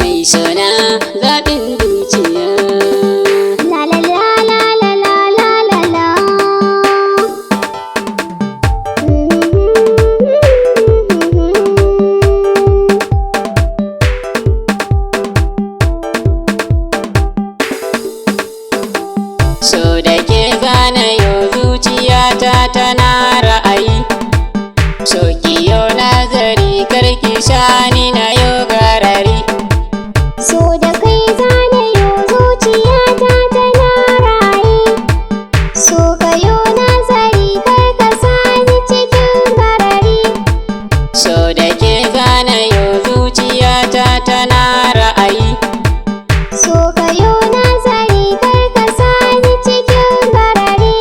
mai sona zaɓin zuciya. La la la la la la la la la. So da ke zana yau zuciyata tana ra'ayi. So ki yau nazari karki shani na yau garari. So da kai zana yau zuciyata tana raye. So ka yo nazari kar ka sani cikin garari. So da ke zana yau zuciyata tana ra'ayi. So ka yo nazari kar ka sani cikin garari.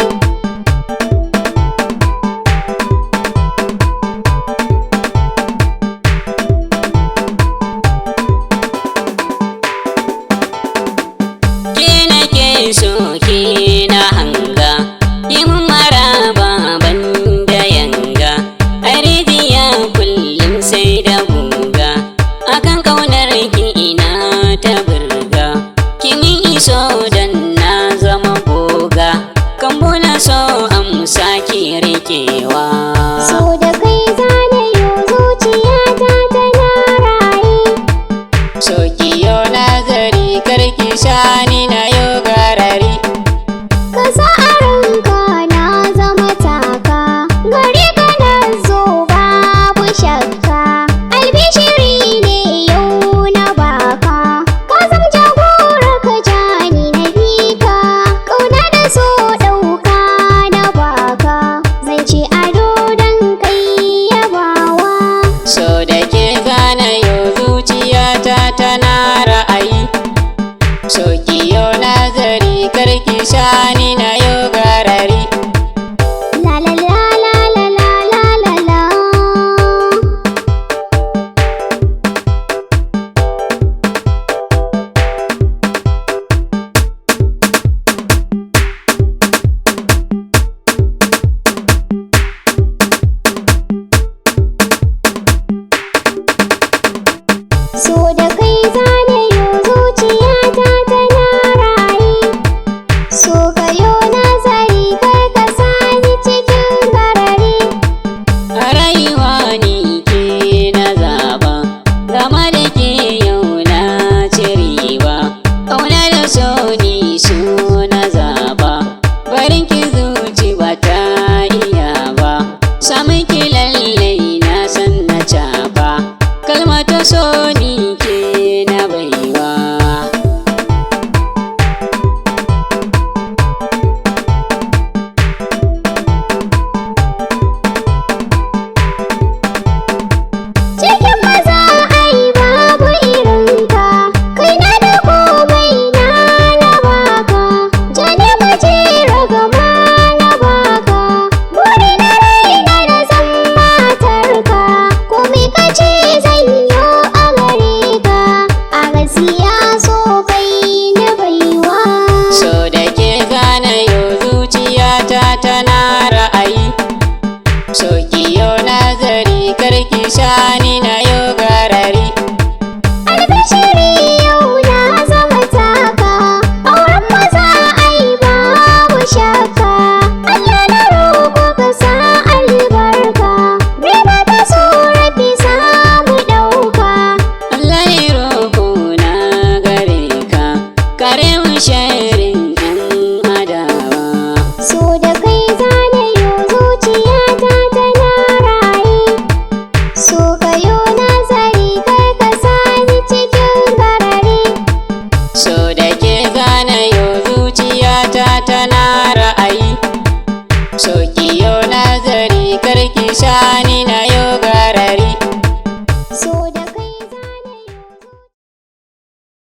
Ke nake so ke na hanga, yi mun maraba ban da yanga. A rijiya kullum sai da guga, akan kaunar ki ina ta burga. Kin yi iso dan na zama goga, kan buna so amsa ki rikewa. So da kai zana yau zuciyata tana raye. So ki yau nazari karki shani na yau garari. Ka sa a ranka na zama taka, gare ka na zo babu shakka. Albishiri ne yau na baka, ka zam jagora ka jani na bika. Ƙauna da so ɗauka na baka, zan ce ado don kai yabawa. So da ke zana yau zuciyata tana ra'ayi. So ki yau nazari karki shani na yau garari. La la la la la la la la la. So da kai zana yau zuciyata tana raye. So ka yo nazari kar ka sani cikin garari. A rayuwa ni ke na zaba, gama da ke yau na ci riba. Ƙauna da so ni so na zaba, barin ki zuci ba ta iya ba. Samun ki lallai na san na caba, kalmata so ni ke na baiwa. Cikin maza ai babu irinka, kai na da komai na baka. Jani mace ragama na baka, buri na raina na zan matarka. Komai ka ce zan yo a gare ka, a gaskiya so kai na baiwa. So da ke zana yau zuciyata tana ra'ayi. So ki yau nazari karki shani na yau garari. Albishiri yau na zama taka, auren maza ai babu shakka. Allah na roƙo ka sa albarka, riba ta so rabbi samu ɗauka. Allah ne roƙo na gare ka, kare mu sharin yan adawa. So da kai zana yau zuciyata tana raye. So ka yo nazari kar ka sani cikin garari. So da ke zana yau zuciyata tana ra'ayi. So ki